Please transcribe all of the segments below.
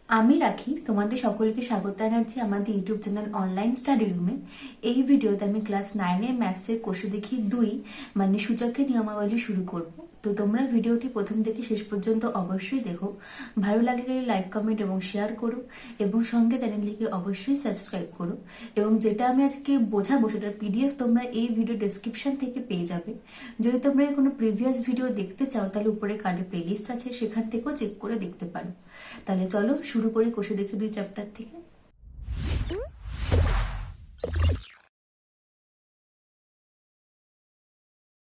আমি রাখি তোমাদের সকলকে স্বাগত জানাচ্ছি আমাদের ইউটিউব চ্যানেল অনলাইন স্টাডি রুমে। এই ভিডিওতে আমি ক্লাস 9-এর ম্যাথসের কোষে দেখি 2 মানে সূচকের নিয়মাবলী শুরু করব। তো তোমরা ভিডিওটি প্রথম থেকে শেষ পর্যন্ত অবশ্যই দেখো। ভালো লাগলে লাইক কমেন্ট এবং শেয়ার করো এবং সঙ্গে চ্যানেলটিকে অবশ্যই সাবস্ক্রাইব করো। এবং যেটা আমি আজকে বোঝাবো সেটার পিডিএফ তোমরা এই ভিডিও ডেসক্রিপশন থেকে পেয়ে যাবে। যদি তোমরা কোনো প্রিভিয়াস ভিডিও দেখতে চাও তাহলে উপরে কার্ডে প্লেলিস্ট আছে, সেখান থেকেও চেক করে দেখতে পারো। তাহলে চলো শুরু করি কোষে দেখি 2 চ্যাপ্টার থেকে।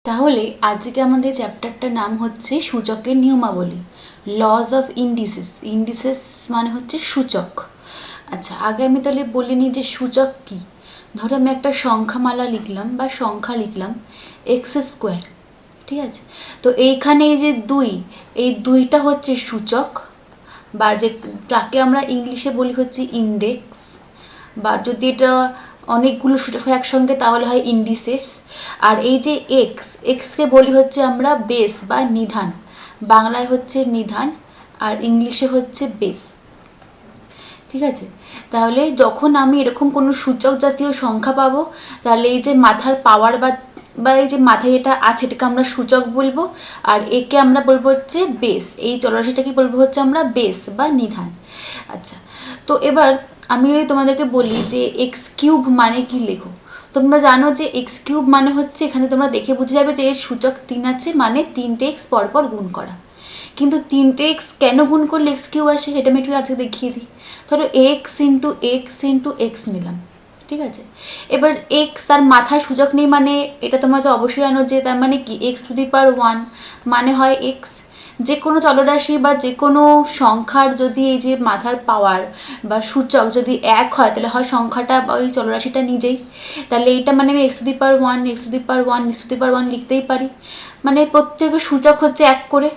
তাহলে আজকে আমাদের চ্যাপ্টারটার নাম হচ্ছে সূচকের নিয়মাবলী, লজ অফ ইন্ডিসেস। ইন্ডিসেস মানে হচ্ছে সূচক। আচ্ছা, আগে আমি তাহলে বলে নিই যে সূচক কি। ধরো আমি একটা সংখ্যামালা লিখলাম বা সংখ্যা লিখলাম x², ঠিক আছে। তো এইখানে এই যে 2, এই 2টা হচ্ছে সূচক, বা যে তাকে আমরা ইংলিশে বলি হচ্ছে ইন্ডেক্স, বা যদি এটা অনেকগুলো সূচক হয় একসঙ্গে তাহলে হয় ইন্ডিসেস। আর এই যে এক্সকে বলি হচ্ছে আমরা বেস বা নিধান, বাংলায় হচ্ছে নিধান আর ইংলিশে হচ্ছে বেস, ঠিক আছে। তাহলে যখন আমি এরকম কোনো সূচক জাতীয় সংখ্যা পাবো তাহলে এই যে মাথার পাওয়ার বা বা এই যে মাথায় যেটা আছে এটাকে আমরা সূচক বলবো, আর একে আমরা বলবো হচ্ছে বেস। এই চলরাশিটাকে বলবো হচ্ছে আমরা বেস বা নিধান। আচ্ছা, তো এবার আমি তোমাদেরকে বলি যে x³ মানে কি লেখো। তোমরা জানো যে x³ মানে হচ্ছে, এখানে তোমরা দেখে বুঝে যাবে যে এর সূচক 3 আছে, মানে 3টে x পরপর গুণ করা। কিন্তু 3টে x কেন গুণ করলে x³ আসে সেটা আমি একটু আজকে দেখিয়ে দিই। ধরো x নিলাম, ঠিক আছে। এবার x তার মাথায় সূচক নেই, মানে এটা তোমরা তো অবশ্যই জানো যে তার মানে কি x⁴ মানে হয় x। যে কোনো চলরাশি বা যে কোনো সংখ্যার যদি এই যে মাথার পাওয়ার বা সূচক যদি 1 হয় তাহলে হয় সংখ্যাটা বা ওই চলরাশিটা নিজেই। তাহলে এইটা মানে আমি x⁴ লিখতেই পারি, মানে প্রত্যেকের সূচক হচ্ছে 1 করে।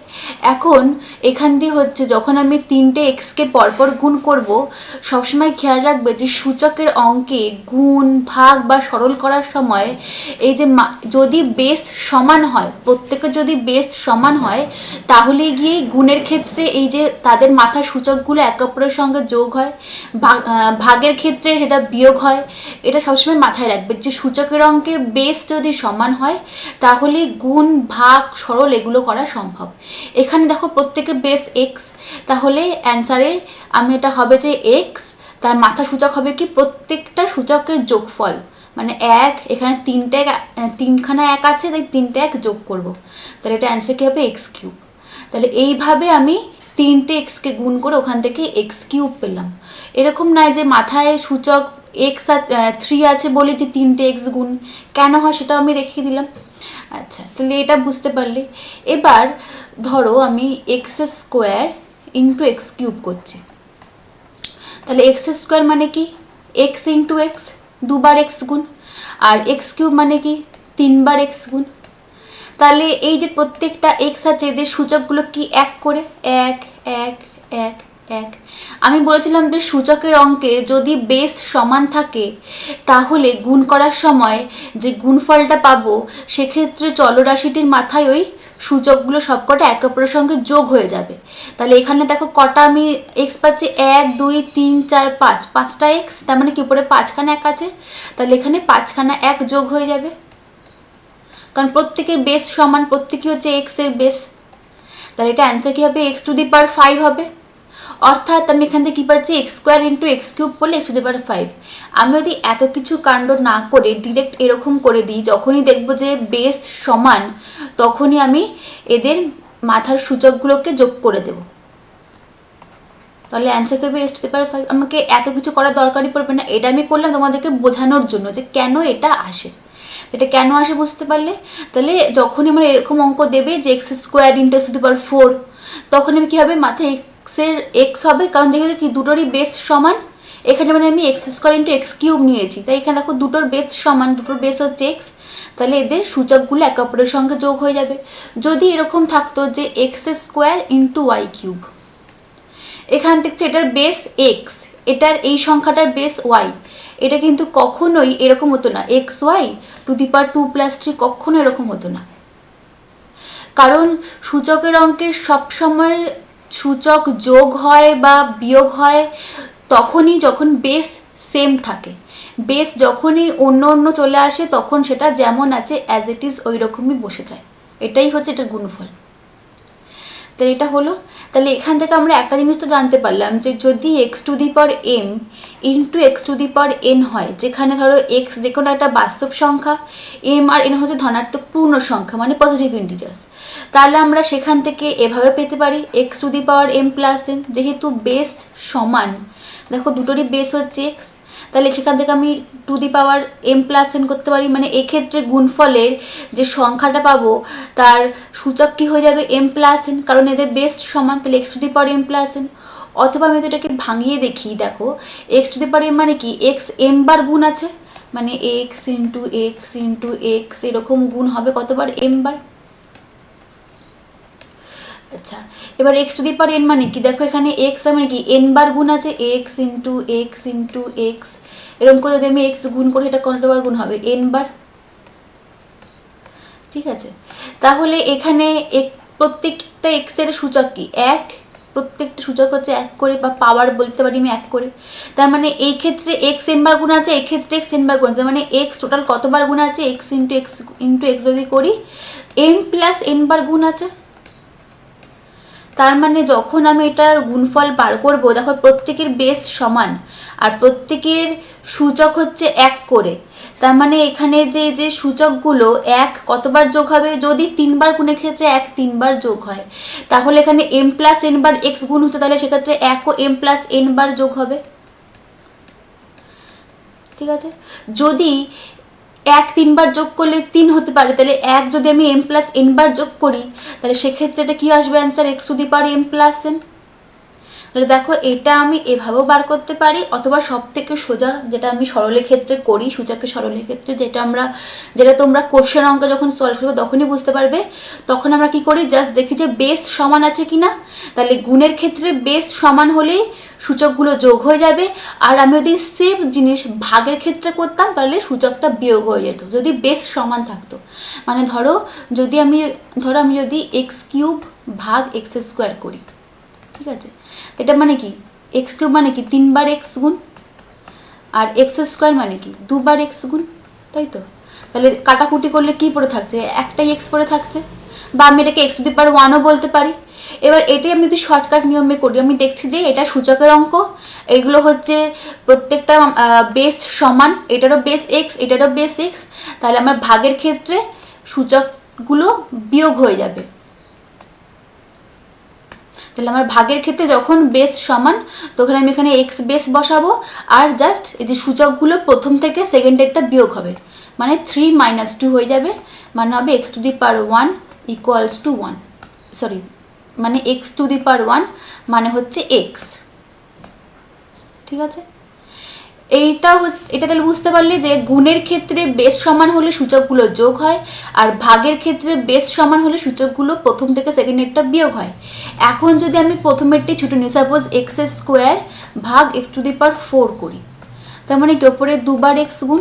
এখন এখান দিয়ে হচ্ছে যখন আমি 3টে এক্সকে পরপর গুণ করব, সবসময় খেয়াল রাখবে যে সূচকের অঙ্কে গুণ ভাগ বা সরল করার সময় এই যে যদি বেস সমান হয়, প্রত্যেকের যদি বেস সমান হয় তাহলে গিয়ে গুণের ক্ষেত্রে এই যে তাদের মাথার সূচকগুলো একে অপরের সঙ্গে যোগ হয়, ভাগের ক্ষেত্রে সেটা বিয়োগ হয়। এটা সবসময় মাথায় রাখবে যে সূচকের অঙ্কে বেস যদি সমান হয় তাহলে গুণ ভাগ সরল এগুলো করা সম্ভব। এখানে দেখো প্রত্যেকে বেস এক্স, তাহলে অ্যান্সারে আমি এটা হবে যে এক্স তার মাথা সূচক হবে কি প্রত্যেকটা সূচকের যোগফল, মানে 1, এখানে 3খানা 1 আছে তাই 3টে 1 যোগ করব, তাহলে এটা অ্যান্সার কী হবে x³। তাহলে এইভাবে আমি 3টে এক্সকে গুণ করে ওখান থেকে x³ পেলাম। এরকম নয় যে মাথায় সূচক x3 আছে বলে তুই 3টে x গুণ, কেন হয় সেটাও আমি দেখিয়ে দিলাম। আচ্ছা, তাহলে এটা বুঝতে পারলে। এবার ধরো আমি x² ইন্টু x³ করছি, তাহলে x² মানে কি x ইন্টু এক্স, 2বার x গুণ, আর x³ মানে কি 3বার x গুণ। তাহলে এই যে প্রত্যেকটা x আছে এদের সূচকগুলো কি 1 করে, 1 1 1 1। আমি বলেছিলাম যে সূচকের অঙ্কে যদি বেস সমান থাকে তাহলে গুণ করার সময় যে গুণফলটা পাবো সেক্ষেত্রে চলরাশিটির মাথায় ওই সূচকগুলো সবকটা একে অপরের সঙ্গে যোগ হয়ে যাবে। তাহলে এখানে দেখো কটা আমি এক্স পাচ্ছি, 1 2 3 4 5, 5টা এক্স, তার মানে কি উপরে 5খানা 1 আছে, তাহলে এখানে 5খানা 1 যোগ হয়ে যাবে, কারণ প্রত্যেকের বেস সমান, প্রত্যেকই হচ্ছে এক্স এর বেস। তাহলে এটা অ্যান্সার কী হবে, x⁵ হবে। অর্থাৎ আমি এখান থেকে কী পাচ্ছি, x² ইন্টু x³ বললে x⁵। আমি যদি এত কিছু কাণ্ড না করে ডিরেক্ট এরকম করে দিই, যখনই দেখবো যে বেস সমান তখনই আমি এদের মাথার সূচকগুলোকে যোগ করে দেব। তাহলে অ্যান্সার কী হবে, x⁵। আমাকে এত কিছু করার দরকারই পড়বে না, এটা আমি করলাম তোমাদেরকে বোঝানোর জন্য যে কেন এটা আসে। এটা কেন আসে বুঝতে পারলে। তাহলে যখনই আমার এরকম অঙ্ক দেবে যে x² ইন্টু x⁴, তখন আমি কী হবে, মাথায় এক্সের এক্স হবে, কারণ যেহেতু কি দুটোরই বেস সমান। এখানে মানে আমি x² ইন্টু x³ নিয়েছি, তাই এখানে দেখো দুটোর বেস সমান, দুটোর বেস হচ্ছে এক্স, তাহলে এদের সূচকগুলো একে অপরের সঙ্গে যোগ হয়ে যাবে। যদি এরকম থাকতো যে x² ইন্টু y³, এখান থেকে এটার বেস এক্স, এটার এই সংখ্যাটার বেস ওয়াই, এটা কিন্তু কখনোই এরকম হতো না, x²² কখনো এরকম হতো না। কারণ সূচকের অঙ্কের সবসময় সূচক যোগ হয় বা বিয়োগ হয় তখনই যখন বেস সেম থাকে। বেস যখনই অন্য অন্য চলে আসে তখন সেটা যেমন আছে অ্যাজ ইট ইজ ওই রকমই বসে যায়। এটাই হচ্ছে এটার গুণফল। তো এটা হলো। তাহলে এখান থেকে আমরা একটা জিনিস তো জানতে পারলাম যে যদি X to the power M into x to the power N হয়, যেখানে ধরো এক্স যে কোনো একটা বাস্তব সংখ্যা, এম আর এন হচ্ছে ধনাত্মক পূর্ণ সংখ্যা মানে পজিটিভ ইন্টিজার্স, তাহলে আমরা সেখান থেকে এভাবে পেতে পারি X to the power M plus N. যেহেতু বেস সমান, দেখো দুটোরই বেস হচ্ছে এক্স, তাহলে সেখান থেকে আমি to the power M plus N করতে পারি। মানে এক্ষেত্রে গুণফলের যে সংখ্যাটা পাবো তার সূচক কী হয়ে যাবে এম প্লাস এন, কারণ এদের বেস সমান, তাহলে X to the power M plus N. অথবা আমি যদি এটাকে ভাঙিয়ে দেখি, দেখো x to the power M মানে কি এক্স এম বার গুণ আছে, মানে এক্স ইন্টু এক্স এরকম গুণ হবে কতবার এম বার। আচ্ছা, এবার x to the power n মানে কি, দেখো এখানে এক্স মানে কি এন বার গুণ আছে এক্স ইন্টু এক্স, এরকম করে যদি আমি এক্স গুণ করি এটা কতবার গুণ হবে এন বার। ঠিক আছে, তাহলে এখানে প্রত্যেকটা এক্সের সূচক কি এক, প্রত্যেকটা সূচক হচ্ছে এক করে, বা পাওয়ার বলতে পারি আমি এক করে। তার মানে এই ক্ষেত্রে এক্স এন বার গুণ আছে, এই ক্ষেত্রে এক্স এন বার গুণ আছে, মানে এক্স টোটাল কতবার গুণ আছে এক্স ইন্টু এক্স যদি করি এম প্লাস এন বার গুণ আছে। তার মানে যখন আমি এটার গুণফল বার করব, দেখো প্রত্যেকের বেস সমান আর প্রত্যেকের সূচক হচ্ছে এক করে, তার মানে এখানে যে যে সূচকগুলো এক কতবার যোগ হবে, যদি তিনবার গুণের ক্ষেত্রে এক তিনবার যোগ হয়, তাহলে এখানে এম প্লাস এন বার এক্স গুণ হচ্ছে, তাহলে সেক্ষেত্রে এক ও এম প্লাস এন বার যোগ হবে। ঠিক আছে, যদি এক তিনবার যোগ করলে তিন হতে পারে, তাহলে এক যদি আমি এম প্লাস এন বার যোগ করি তাহলে সেক্ষেত্রে এটা কী আসবে answer X to the power M plus N. তাহলে দেখো এটা আমি এভাবেও বার করতে পারি, অথবা সব থেকে সোজা যেটা আমি সরলের ক্ষেত্রে করি, সূচকের সরলের ক্ষেত্রে যেটা তোমরা কোশ্চেন অঙ্ক যখন সলভ করবে তখনই বুঝতে পারবে। তখন আমরা কি করি, জাস্ট দেখি যে বেস সমান আছে কি না, তাহলে গুণের ক্ষেত্রে বেস সমান হলেই সূচকগুলো যোগ হয়ে যাবে। আর আমি যদি সেম জিনিস ভাগের ক্ষেত্রে করতাম তাহলে সূচকটা বিয়োগ হয়ে যেত যদি বেস সমান থাকতো। মানে ধরো আমি যদি এক্স কিউব ভাগ এক্স স্কোয়ার করি, ঠিক আছে, এটা মানে কি এক্স কিউব মানে কি তিনবার এক্স গুণ, আর এক্স স্কোয়ার মানে কি দুবার এক্স গুণ, তাই তো। তাহলে কাটাকুটি করলে কি পড়ে থাকছে, একটাই এক্স পড়ে থাকছে, বা আমি এটাকে এক্স টু দি পাওয়ার ওয়ানও বলতে পারি। এবার এটাই আমি যদি শর্টকাট নিয়মে করি, আমি দেখছি যে এটা সূচকের অঙ্ক, এগুলো হচ্ছে প্রত্যেকটা বেস সমান, এটারও বেস এক্স এটারও বেস এক্স, তাহলে আমার ভাগের ক্ষেত্রে সূচকগুলো বিয়োগ হয়ে যাবে। তাহলে আমার ভাগের ক্ষেত্রে যখন বেস সমান তখন আমি এখানে এক্স বেস বসাবো, আর জাস্ট এই যে সূচকগুলো প্রথম থেকে সেকেন্ডেরটা বিয়োগ হবে, মানে 3 - 2 হয়ে যাবে, মানে হবে x to the power 1 equals to 1, sorry মানে এক্স টু দি পাওয়ার 1 মানে হচ্ছে এক্স। ঠিক আছে, এটা তাহলে বুঝতে পারলে যে গুণের ক্ষেত্রে বেস সমান হলে সূচকগুলো যোগ হয়, আর ভাগের ক্ষেত্রে বেস সমান হলে সূচকগুলো প্রথম থেকে সেকেন্ডেরটা বিয়োগ হয়। এখন যদি আমি প্রথমেরটি ছুটে নিই, সাপোজ এক্স স্কোয়ার ভাগ এক্স টু দি পাওয়ার 4 করি, তার মানে কি ওপরে দুবার এক্স গুণ,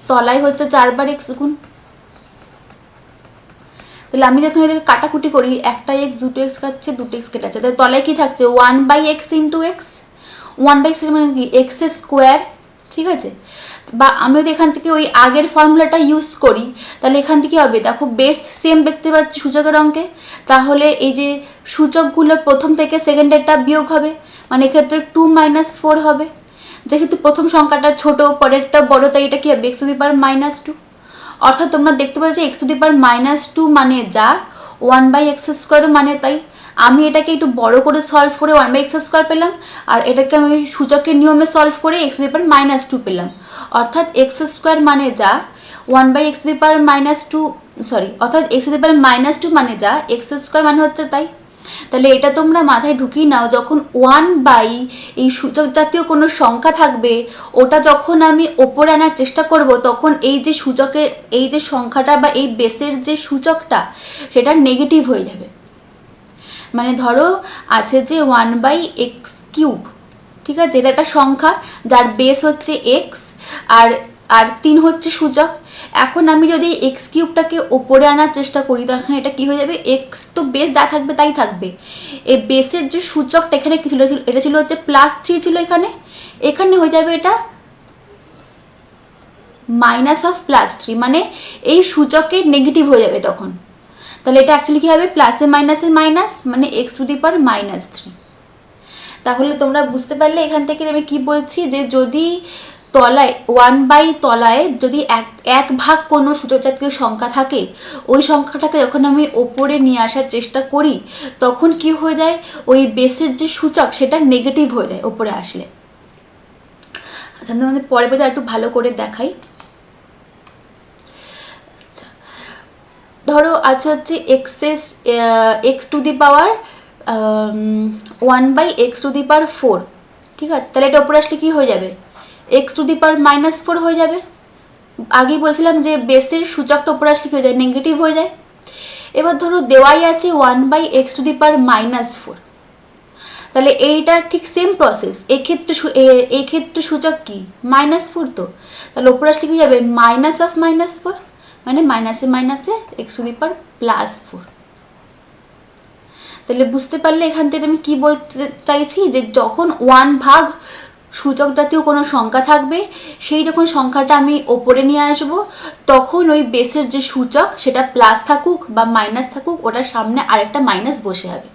তলায় হচ্ছে 4বার এক্স গুণ। তাহলে আমি যখন এদের কাটাকুটি করি, একটা এক্স দুটো এক্স কাটছে, দুটো এক্স কেটে আছে, তাহলে তলায় কি থাকছে 1/x ইন্টু এক্স, 1/x মানে কি এক্স স্কোয়ার। ঠিক আছে, বা আমি যদি এখান থেকে ওই আগের ফর্মুলাটা ইউজ করি তাহলে এখান থেকে হবে, দেখো বেস সেম দেখতে পাচ্ছি সূচকের অঙ্কে, তাহলে এই যে সূচকগুলো প্রথম থেকে সেকেন্ডেরটা বিয়োগ হবে, মানে এক্ষেত্রে 2 - 4 হবে। যেহেতু প্রথম সংখ্যাটা ছোট পরেরটা বড়, তাই এটা কি হবে এক্স টু দি পাওয়ার -2। অর্থাৎ তোমরা দেখতে পাচ্ছ যে এক্স টু দি পাওয়ার -2 মানে যা, 1/x স্কোয়ারও মানে তাই। আমি এটাকে একটু বড় করে সলভ করে 1/x স্কোয়ার পেলাম, আর এটাকে আমি সূচকের নিয়মে সলভ করে এক্স টু দি পাওয়ার -2 পেলাম। অর্থাৎ এক্স স্কোয়ার মানে যা, 1/x two the power -2, sorry অর্থাৎ এক্স টু দি পাওয়ার -2 মানে যা, এক্স স্কোয়ার মানে হচ্ছে তাই। তাহলে এটা তোমরা মাথায় ঢুকিয়ে নাও, যখন 1 এই সূচক জাতীয় কোনো সংখ্যা থাকবে ওটা যখন আমি ওপরে আনার চেষ্টা করব, তখন এই যে সূচকের এই যে সংখ্যাটা বা এই বেসের যে সূচকটা সেটা নেগেটিভ হয়ে যাবে। মানে ধরো আছে যে 1/x কিউব, ঠিক আছে, এটা একটা সংখ্যা যার বেস হচ্ছে এক্স, আর আর 3 হচ্ছে সূচক। এখন আমি যদি এক্স কিউবটাকে ওপরে আনার চেষ্টা করি তখন এটা কি হয়ে যাবে, এক্স তো বেস যা থাকবে তাই থাকবে, এই বেসের যে সূচকটা এখানে কি ছিল, এটা ছিল হচ্ছে +3 ছিল, এখানে হয়ে যাবে এটা -+3, মানে এই সূচকের নেগেটিভ হয়ে যাবে তখন। তাহলে এটা অ্যাকচুয়ালি কী হবে, প্লাসে মাইনাসে মাইনাস, মানে x⁻³ তাহলে তোমরা বুঝতে পারলে এখান থেকে আমি কি বলছি, যে যদি তলায় 1/, তলায় যদি এক ভাগ কোনো সূচক জাতীয় সংখ্যা থাকে, ওই সংখ্যাটাকে যখন আমি ওপরে নিয়ে আসার চেষ্টা করি তখন কি হয়ে যায়, ওই বেসের যে সূচক সেটা নেগেটিভ হয়ে যায় ওপরে আসলে। আচ্ছা, আমি আমাদের পরের পেজে একটু ভালো করে দেখাই। আচ্ছা, ধরো আছে হচ্ছে x⁻1/x⁴, ঠিক আছে, তাহলে এটা ওপরে আসলে কী হয়ে যাবে, x⁻⁻4 হয়ে যাবে। আগেই বলছিলাম যে বেসের সূচকটা ওপরে আসলে কী হয়ে যায়, নেগেটিভ হয়ে যায়। এবার ধরো দেওয়াই আছে 1/x⁻⁻4, তাহলে এইটার ঠিক সেম প্রসেস, এক্ষেত্রে সূচক কি -4, তো তাহলে ওপরে আসলে কী যাবে, -4, মানে মাইনাসে মাইনাসে x⁻+4। তাহলে বুঝতে পারলে এখান থেকে আমি কি বলতে চাইছি, যে যখন 1 ভাগ সূচক জাতীয় কোনো সংখ্যা থাকবে, সেই যখন সংখ্যাটা আমি ওপরে নিয়ে আসবো তখন ওই বেসের যে সূচক সেটা প্লাস থাকুক বা মাইনাস থাকুক, ওটার সামনে আরেকটা মাইনাস বসে যাবে,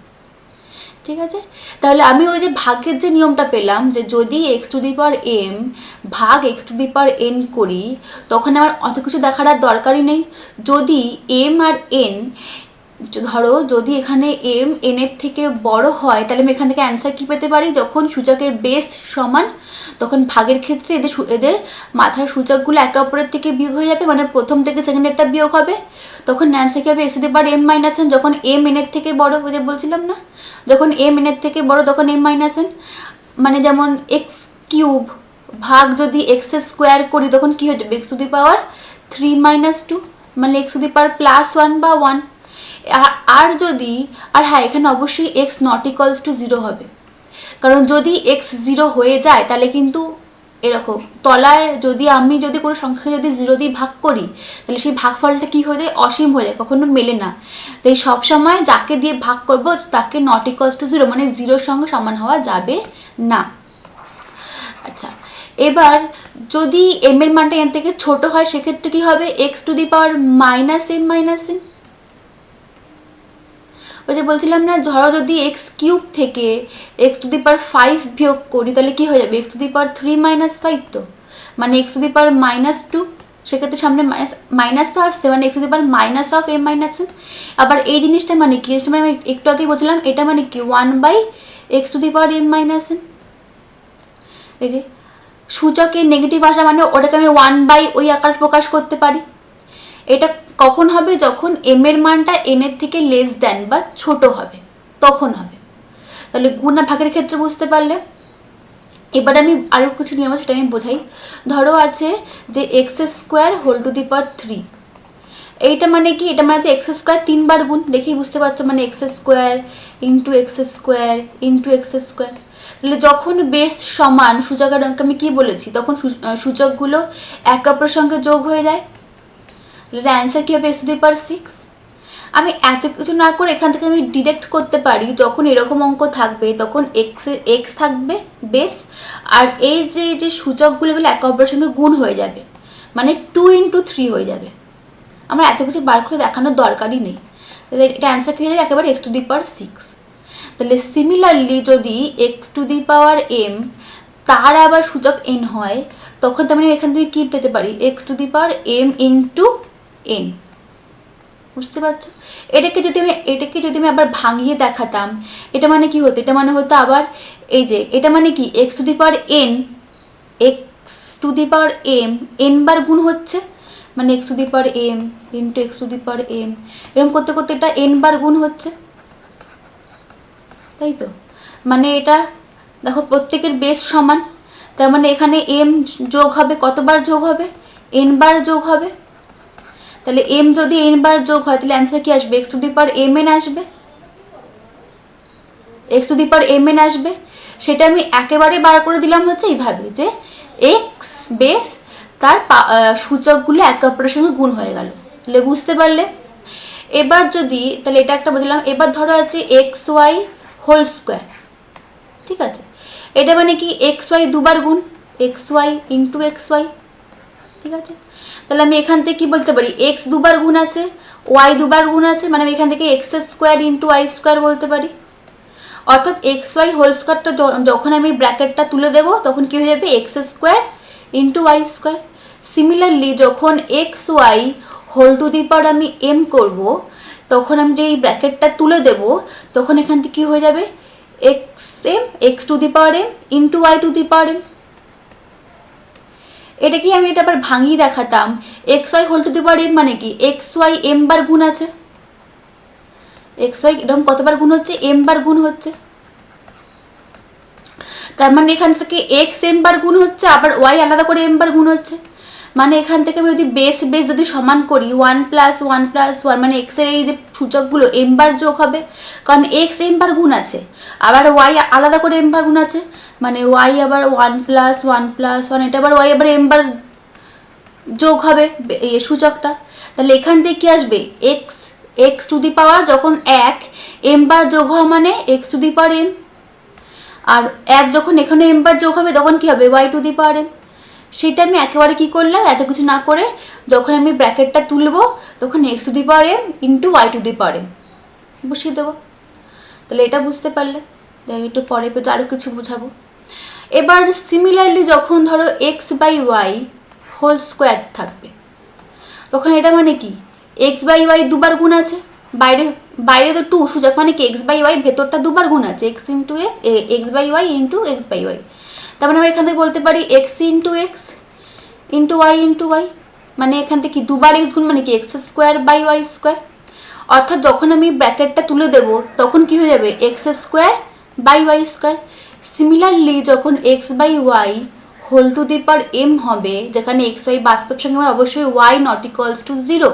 ঠিক আছে। তাহলে আমি ওই যে ভাগের যে নিয়মটা পেলাম, যে যদি x⁻m ভাগ x⁻n করি তখন আমার অত কিছু দেখার আর দরকারই নেই। যদি m আর n, ধরো যদি এখানে m n এর থেকে বড় হয় তাহলে আমি এখান থেকে অ্যান্সার কী পেতে পারি, যখন সূচকের বেস সমান তখন ভাগের ক্ষেত্রে এদের মাথার সূচকগুলো একে অপরের থেকে বিয়োগ হয়ে যাবে, মানে প্রথম থেকে সেকেন্ডেরটা বিয়োগ হবে, তখন অ্যান্সার কী হবে, x⁻m-n, যখন m n এর থেকে বড়, ওই যে বলছিলাম না, যখন m n এর থেকে বড় তখন m-n, মানে যেমন x³ ভাগ যদি x² করি তখন কী হয়ে যাবে, x⁻3-2, মানে x⁻+1 বা 1। আর যদি, আর হ্যাঁ, এখানে অবশ্যই x⁻0 হবে, কারণ যদি x 0 হয়ে যায় তাহলে কিন্তু এরকম তলায় আমি যদি কোনো সংখ্যাকে যদি 0 দিয়ে ভাগ করি তাহলে সেই ভাগফলটা কী হয়ে যায়, অসীম হয়ে যায়, কখনো মেলে না। তাই সবসময় যাকে দিয়ে ভাগ করবো তাকে ≠0, মানে 0-র সঙ্গে সমান হওয়া যাবে না। আচ্ছা, এবার যদি m এর মানটা এর থেকে ছোট হয় সেক্ষেত্রে কী হবে, x⁻m-n, ওই যে বলছিলাম না, ধরো যদি x³ থেকে x⁵ বিয়োগ করি তাহলে কী হয়ে যাবে, x⁻3-5, তো মানে x⁻-2, সেক্ষেত্রে সামনে মাইনাস তো আসছে, মানে x⁻−m-n। আবার এই জিনিসটা মানে কি, মানে আমি একটু আগেই বলছিলাম, এটা মানে কি 1/x⁻m-n। এই যে সূচকের নেগেটিভ আসা মানে ওটাকে আমি 1/, ওই আকার প্রকাশ করতে পারি। এটা কখন হবে, যখন m এর মানটা n এর থেকে লেস দেন বা ছোট হবে তখন হবে। তাহলে গুণ আর ভাগের ক্ষেত্রে বুঝতে পারলে। এবার আমি আরও কিছু নিয়ম আছে সেটা আমি বোঝাই। ধরো আছে যে x²3, এইটা মানে কি, এটা মানে হচ্ছে x² 3 বার গুণ, দেখেই বুঝতে পারছো, মানে x² into x² into x²। তাহলে যখন বেস সমান সূচকের অঙ্ক আমি কী বলেছি, তখন সূচকগুলো একে অপরের সঙ্গে যোগ হয়ে যায়। তাহলে অ্যান্সার কী হবে, x⁻6। আমি এত কিছু না করে এখান থেকে আমি ডিরেক্ট করতে পারি, যখন এরকম অঙ্ক থাকবে তখন এক্স থাকবে বেস, আর এই যে সূচকগুলো এগুলো একে অপরের সঙ্গে গুণ হয়ে যাবে, মানে 2 × 3 হয়ে যাবে। আমার এত কিছু বার করে দেখানোর দরকারই নেই। তাহলে এটা অ্যান্সার কী হয়ে যাবে, একেবারে x⁻6। তাহলে সিমিলারলি যদি x⁻m তার আবার সূচক n হয় তখন তার মানে এখান থেকে কী পেতে পারি, x⁻m × n। বুঝতে পারছো, এটাকে যদি আমি আবার ভাঙিয়ে দেখাতাম, এটা মানে কি হতো, এটা মানে হতো আবার এই যে এটা মানে কি x⁻n n বার গুণ হচ্ছে, মানে x⁻m ইন্টু x⁻m, এরকম করতে করতে এটা n বার গুণ হচ্ছে, তাই তো। মানে এটা দেখো প্রত্যেকের বেস সমান, তার মানে এখানে m যোগ হবে, কতবার যোগ হবে, n বার যোগ হবে। তাহলে m যদি n বার যোগ হয় তাহলে অ্যান্সার কি আসবে, x⁻mn আসবে, x⁻mn আসবে। সেটা আমি একেবারে বার করে দিলাম হচ্ছে এইভাবে, যে x বেস তার সূচকগুলো একে অপরের সঙ্গে গুণ হয়ে গেল। তাহলে বুঝতে পারলে? এবার যদি তাহলে এটা একটা বুঝলাম। এবার ধরো আছে এক্স ওয়াই হোল স্কোয়ার, ঠিক আছে, এটা মানে কি এক্স ওয়াই দুবার গুণ, X Y into X Y, ঠিক আছে। তাহলে আমি এখান থেকে কী বলতে পারি, এক্স দুবার গুণ আছে, ওয়াই দুবার গুণ আছে, মানে আমি এখান থেকে X square into Y square বলতে পারি। অর্থাৎ এক্স ওয়াই হোল স্কোয়ারটা যখন আমি ব্র্যাকেটটা তুলে দেবো তখন কী হয়ে যাবে, x square into Y square. Similarly যখন x Y whole to the power আমি এম করবো, তখন আমি যে এই ব্র্যাকেটটা তুলে দেবো তখন এখান থেকে কী হয়ে যাবে, X M x to the power M into Y to the power M. এটা কি আমি এটা আবার ভাঙিয়ে দেখাতাম, X Y whole to the power M মানে কি এক্স ওয়াই এম বার গুণ আছে, এক্স ওয়াই এরকম কতবার গুণ হচ্ছে, এম বার গুণ হচ্ছে। তার মানে এখান থেকে এক্স এম বার গুণ হচ্ছে, আবার ওয়াই আলাদা করে এম বার গুণ হচ্ছে। মানে এখান থেকে আমি যদি বেস বেস যদি সমান করি, ওয়ান প্লাস ওয়ান মানে এক্সের এই যে সূচকগুলো এম বার যোগ হবে, কারণ এক্স এম বার গুণ আছে, আবার ওয়াই আলাদা করে এম বার গুণ আছে, মানে ওয়াই আবার ওয়ান প্লাস ওয়ান, এটা আবার ওয়াই আবার এম বার যোগ হবে এই সূচকটা। তাহলে এখান থেকে কী আসবে, x x to the power যখন এক, এম বার যোগ হওয়া মানে x to the power m, আর এক যখন এখানে এম বার যোগ হবে তখন কী হবে, Y to the power M. সেটা আমি একেবারে কী করলাম, এত কিছু না করে যখন আমি ব্র্যাকেটটা তুলবো তখন X to the power M into Y to the power M বসিয়ে দেবো। তাহলে এটা বুঝতে পারলে, আমি একটু পরে আরও কিছু বোঝাবো। এবার সিমিলারলি যখন ধরো X by Y whole square থাকবে, তখন এটা মানে কি এক্স বাই ওয়াই দুবার গুণ আছে, বাইরে বাইরে তো টু সূচক মানে কি এক্স বাই ওয়াই ভেতরটা দুবার গুণ আছে, X into X by Y into X by Y. তার মানে আমরা এখান থেকে বলতে পারি X into X into Y, মানে এখান থেকে দুবার এক্স গুণ মানে কি X square by Y square. অর্থাৎ যখন আমি ব্র্যাকেটটা তুলে দেবো তখন কি হয়ে যাবে, x square by Y square. Similarly যখন x by Y whole to the power m হবে, যেখানে এক্স ওয়াই বাস্তব সংখ্যা অবশ্যই y not equals to zero,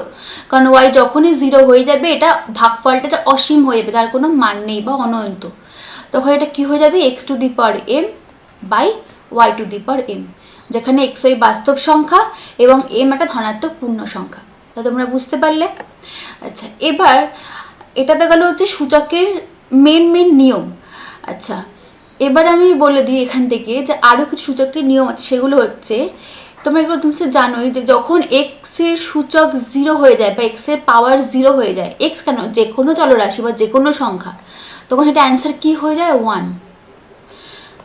কারণ ওয়াই যখনই জিরো হয়ে যাবে এটা ভাগফলটা এটা অসীম হয়ে যাবে, তার কোনো মান নেই বা অনন্ত, তখন এটা কী হয়ে যাবে, X to the power M by Y to the power M, যেখানে এক্স ওয়াই বাস্তব সংখ্যা এবং এম একটা ধনাত্মক পূর্ণ সংখ্যা। তা তোমরা বুঝতে পারলে? আচ্ছা, এবার এটা তো গেল হচ্ছে সূচকের মেন নিয়ম। আচ্ছা, এবার আমি বলে দিই এখান থেকে যে আরও কিছু সূচকের নিয়ম আছে, সেগুলো হচ্ছে তোমরা এগুলো তুমি জানোই যে যখন এক্সের সূচক জিরো হয়ে যায় বা এক্সের পাওয়ার জিরো হয়ে যায়, এক্স কেন যে কোনো চলরাশি বা যে কোনো সংখ্যা, তখন এটা অ্যান্সার কী হয়ে যায়, ওয়ান।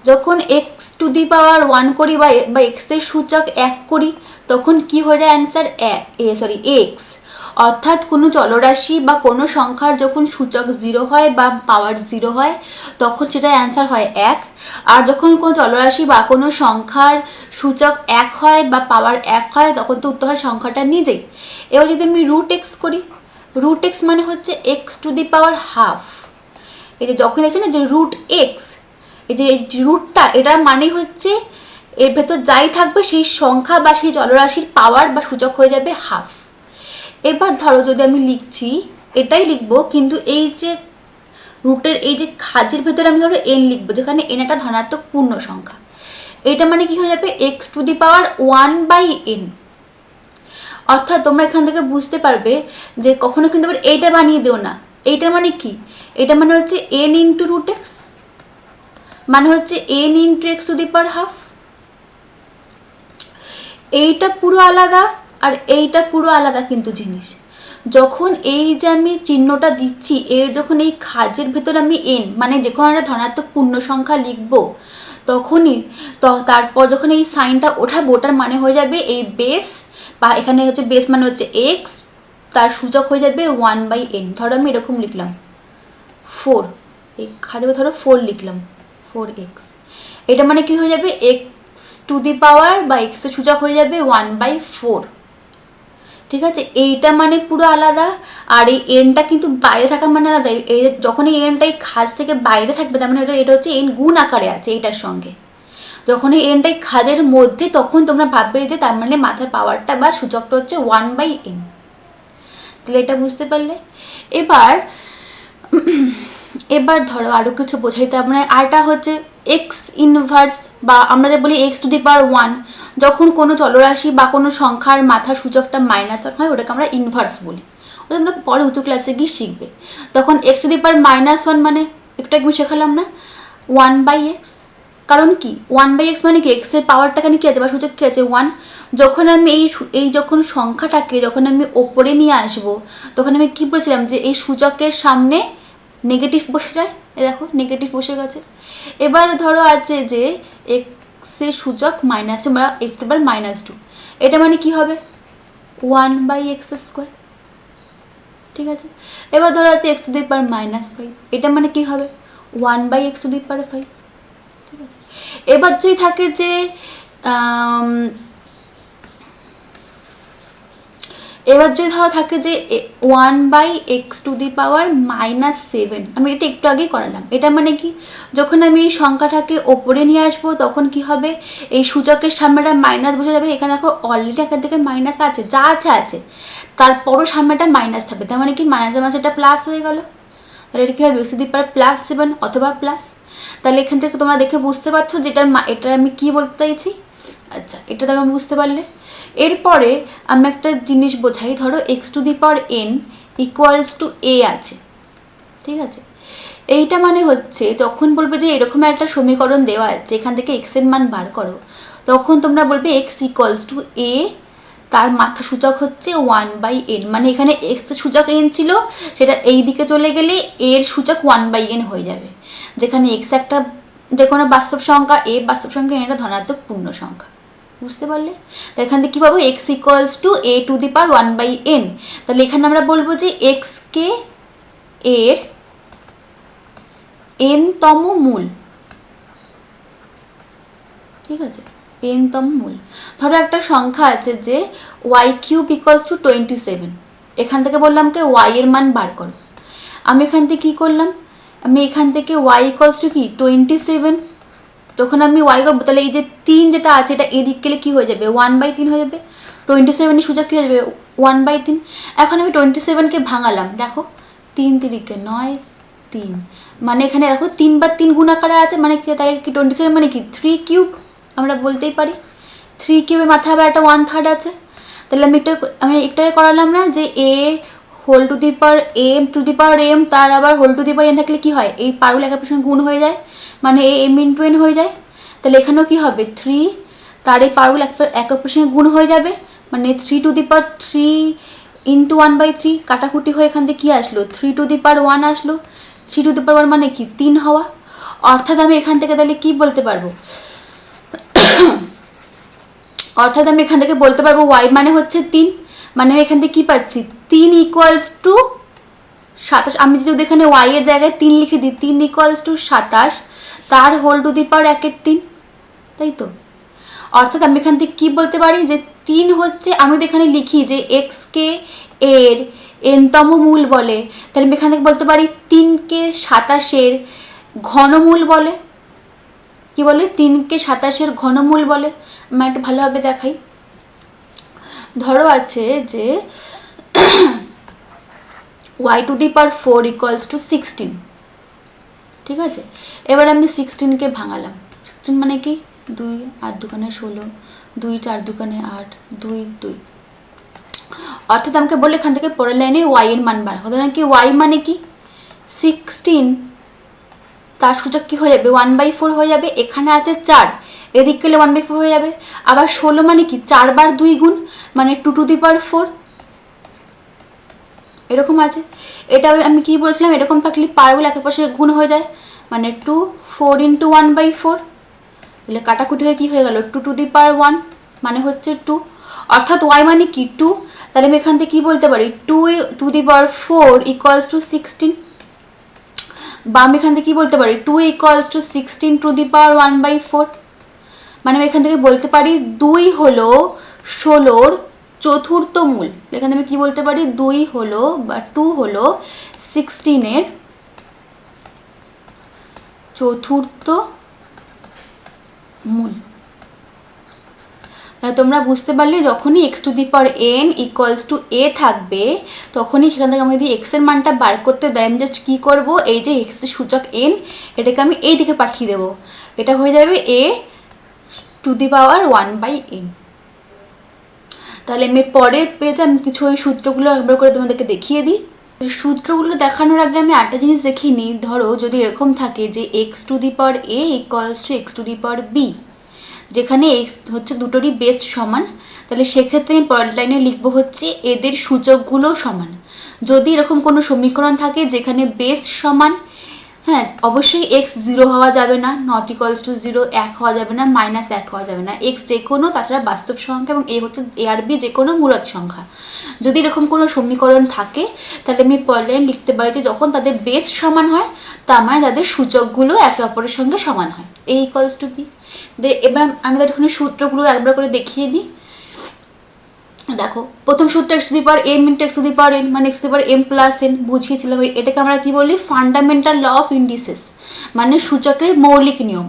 যখন x to the power one করি বা এক্সের সূচক এক করি তখন কি হয়ে যায় অ্যান্সার এক্স। অর্থাৎ কোনো চলরাশি বা কোনো সংখ্যার যখন সূচক জিরো হয় বা পাওয়ার জিরো হয় তখন সেটা অ্যান্সার হয় এক। আর যখন কোনো চলরাশি বা কোনো সংখ্যার সূচক এক হয় বা পাওয়ার এক হয় তখন তো উত্তর হয় সংখ্যাটা নিজেই। এবার যদি আমি রুট এক্স করি, রুট এক্স মানে হচ্ছে x to the power half. এই যে যখন দেখছেন না যে রুট এক্স, এই যে রুটটা এটা মানে হচ্ছে এর ভেতর যাই থাকবে সেই সংখ্যা বা সেই চলরাশির পাওয়ার বা সূচক হয়ে যাবে হাফ। এবার ধরো যদি আমি লিখছি এটাই লিখবো, কিন্তু এই যে রুটের এই যে খাজের ভেতরে আমি ধরো এন লিখবো, যেখানে এন একটা ধনাত্মক পূর্ণ সংখ্যা, এটা মানে কি হয়ে যাবে X to the power one by N. অর্থাৎ তোমরা এখান থেকে বুঝতে পারবে যে কখনো কিন্তু আবার এইটা বানিয়ে দিও না। এইটা মানে কি, এটা মানে হচ্ছে এন ইন্টু রুট এক্স, মানে হচ্ছে N into x to the power half. এইটা পুরো আলাদা আর এইটা পুরো আলাদা কিন্তু জিনিস। যখন এই যে আমি চিহ্নটা দিচ্ছি এর যখন এই খাজের ভেতর আমি এন মানে যে কোনো একটা ধনাত্মক পূর্ণ সংখ্যা লিখবো তখনই তারপর যখন এই সাইনটা ওঠাবো ওটার মানে হয়ে যাবে এই বেস, বা এখানে হচ্ছে বেস মানে হচ্ছে এক্স, তার সূচক হয়ে যাবে ওয়ান বাই এন। ধরো আমি এরকম লিখলাম ফোর, এই খাজে ধরো ফোর লিখলাম, ফোর এক্স, এটা মানে কি হয়ে যাবে এক্স টু দি পাওয়ার বা এক্সের সূচক হয়ে যাবে ওয়ান বাই ফোর। ঠিক আছে, এইটা মানে পুরো আলাদা, আর এই এনটা কিন্তু বাইরে থাকা মানে আলাদা। এই যখন এই এনটা এই খাজ থেকে বাইরে থাকবে তার মানে এটা হচ্ছে এন গুণ আকারে আছে এইটার সঙ্গে। যখন এই এনটা এই খাজের মধ্যে তখন তোমরা ভাববে যে তার মানে মাথার পাওয়ারটা বা সূচকটা হচ্ছে ওয়ান বাই এন। তাহলে এটা বুঝতে পারলে? এবার ধরো আরও কিছু বোঝাইতে মানে আরটা হচ্ছে এক্স ইনভার্স, বা আমরা যে বলি x to the power one, যখন কোনো চলরাশি বা কোনো সংখ্যার মাথার সূচকটা -1 হয় ওটাকে আমরা ইনভার্স বলি, ওটা তোমরা পরে উঁচু ক্লাসে গিয়ে শিখবে। তখন x⁻1 মানে একটু একদম শেখালাম না, 1/x। কারণ কি 1/x মানে কি এক্সের পাওয়ারটাখানে কী আছে বা সূচক কী আছে 1। যখন আমি এই যখন সংখ্যাটাকে যখন আমি ওপরে নিয়ে আসবো তখন আমি কী বলেছিলাম যে এই সূচকের সামনে নেগেটিভ বসে যায়, এ দেখো নেগেটিভ বসে গেছে। এবার ধরো আছে যে এক্সের সূচক -2 বা x⁻², এটা মানে কি হবে 1/x², ঠিক আছে। এবার ধরো আছে x⁻⁻5, এটা মানে কি হবে 1/x⁵, ঠিক আছে। এবার যদি থাকে যে এবার যদি ধরো থাকে যে 1/x⁻⁻7, আমি এটা একটু আগেই করালাম। এটা মানে কি যখন আমি এই সংখ্যাটাকে ওপরে নিয়ে আসবো তখন কি হবে এই সূচকের সামনেটা মাইনাস বসে যাবে। এখানে দেখো অলরেডি এখান থেকে মাইনাস আছে, যা আছে তারপরও সামনেটা মাইনাস থাকবে, তার মানে কি মাইনাসের মাঝে এটা প্লাস হয়ে গেল। তাহলে এটা কী হবে x⁻+7 অথবা প্লাস। তাহলে এখান থেকে তোমরা দেখে বুঝতে পারছো যে এটা আমি কি বলতে চাইছি। আচ্ছা, এটা তো আমি বুঝতে পারলে। এরপরে আমি একটা জিনিস বোঝাই, ধরো x⁻n = a আছে, ঠিক আছে। এইটা মানে হচ্ছে যখন বলবে যে এরকম একটা সমীকরণ দেওয়া আছে এখান থেকে x এর মান বার করো, তখন তোমরা বলবে x = a, তার মাথা সূচক হচ্ছে 1/n, মানে এখানে x এর সূচক n ছিল সেটা এই দিকে চলে গেলে এর সূচক 1/n হয়ে যাবে। যেখানে x একটা যে কোনো বাস্তব সংখ্যা, a বাস্তব সংখ্যা, এটা ধনাত্মক পূর্ণ সংখ্যা, বুঝতে পারলে। তো এখান থেকে কী পাবো x = a⁻1/n। তাহলে এখানে আমরা বলবো যে x কে এর n-তম মূল, ঠিক আছে, n-তম মূল। ধরো একটা সংখ্যা আছে যে y³ = 27, এখান থেকে বললাম কে y এর মান বার করো। আমি এখান থেকে কী করলাম, আমি এখান থেকে y = কি 27, যখন আমি y করবো তাহলে এই যে 3 যেটা আছে এটা এদিক গেলে কী হয়ে যাবে 1/3 হয়ে যাবে, 27 সূচক কী হয়ে যাবে 1/3। এখন আমি 27কে ভাঙালাম, দেখো 3 × 3 = 9, 3 মানে এখানে দেখো 3/3 গুণ আকারে আছে, মানে কি তাই কি 27 মানে কি 3³ আমরা বলতেই পারি। 3³ মাথায় আবার একটা 1/3 আছে। তাহলে আমি একটাই করালাম না যে a⁻m তার আবার n থাকলে কি হয় এই পারগুলো একের সঙ্গে গুণ হয়ে যায়, মানে am × n হয়ে যায়। তাহলে এখানেও কি হবে 3, তার এই পারগুলো একের সঙ্গে গুণ হয়ে যাবে, মানে 3³ × 1/3 কাটাকুটি হয়ে এখান থেকে কী আসলো 3⁻1 আসলো। 3⁻1 মানে কি 3 হওয়া। অর্থাৎ আমি এখান থেকে তাহলে কি বলতে পারবো, অর্থাৎ আমি এখান থেকে বলতে পারবো y মানে হচ্ছে 3, মানে আমি এখান থেকে কী পাচ্ছি 3 = 27। আমি যদি এখানে y এর জায়গায় 3 লিখে দিই 3 = 27, তার (1/3), তাই তো। অর্থাৎ আমি এখান থেকে কী বলতে পারি যে 3 হচ্ছে, আমি তো এখানে লিখি যে x কে এর n-তম মূল বলে, তাহলে আমি এখান থেকে বলতে পারি 3 কে 27-এর ঘনমূল বলে। কি বলে 3 কে 27-এর ঘনমূল বলে। আমি একটু ভালোভাবে দেখাই। ধরো আছে যে y⁴ = 16, ঠিক আছে। এবার আমি 16কে ভাঙালাম, 16 মানে কি 2 8 × 2 = 16, 2 4 × 2 = 8, 2 2। অর্থাৎ আমাকে বললে এখান থেকে পরের লাইনে y এর মান বার করতে, কি y মানে কি 16, তার সূচক কী হয়ে যাবে 1/4 হয়ে যাবে। এখানে আছে 4, এদিক গেলে 1/4 হয়ে যাবে। আবার 16 মানে কি 4 বার 2 গুণ, মানে 2⁴ এরকম আছে। এটা আমি কি বলছিলাম, এরকম থাকলে পারগুলো একের পাশে গুণ হয়ে যায়, মানে 2 4 × 1/4, তাহলে কাটাকুটি হয়ে কী হয়ে গেল 2⁻1 মানে হচ্ছে 2। অর্থাৎ y মানে কি 2, তাহলে আমি এখান থেকে কী বলতে পারি 2⁴ = 16, বা আমি এখান থেকে কী বলতে পারি 2 = 16⁻1/4, মানে আমি এখান থেকে বলতে পারি 2 হলো 16-র চতুর্থ মূল। এখানে আমি কি বলতে পারি 2 হলো বা 2 হলো 16-এর চতুর্থ মূল। তোমরা বুঝতে পারলে যখনই x⁻n = a থাকবে তখনই সেখান থেকে আমি যদি x এর মানটা বার করতে দেয় আমি জাস্ট কী করবো, এই যে x এর সূচক n এটাকে আমি এই দিকে পাঠিয়ে দেবো, এটা হয়ে যাবে a to the power 1/n। তাহলে আমি পরের পেজে আমি কিছু ওই সূত্রগুলো একবার করে তোমাদেরকে দেখিয়ে দিই। সূত্রগুলো দেখানোর আগে আমি একটা জিনিস দেখিয়ে নিই। ধরো যদি এরকম থাকে যে X to the power A equals to X to the power B, যেখানে এক্স হচ্ছে দুটোরই বেস সমান, তাহলে সেক্ষেত্রে আমি পরের লাইনে লিখবো হচ্ছে এদের সূচকগুলো সমান। যদি এরকম কোনো সমীকরণ থাকে যেখানে বেস সমান, হ্যাঁ অবশ্যই এক্স 0 হওয়া যাবে না, নট ইকুয়ালস টু 0, 1 হওয়া যাবে না, -1 হওয়া যাবে না, এক্স যে কোনো তাছাড়া বাস্তব সংখ্যা এবং এ হচ্ছে এ আর বি যে কোনো মূলদ সংখ্যা। যদি এরকম কোনো সমীকরণ থাকে তাহলে আমি পরে লিখতে পারি যে যখন তাদের বেস সমান হয় তার মানে তাদের সূচকগুলো একে অপরের সঙ্গে সমান হয়, এ ইকুয়ালস টু বি। এবার আমি তাদের এখানে সূত্রগুলো একবার করে দেখিয়ে দিই। দেখো প্রথম সূত্র x to the power M into x to the power n মানে x to the power M plus n বুঝিয়েছিলাম। এটাকে আমরা কি বলি, ফান্ডামেন্টাল ল অফ ইন্ডিসেস মানে সূচকের মৌলিক নিয়ম।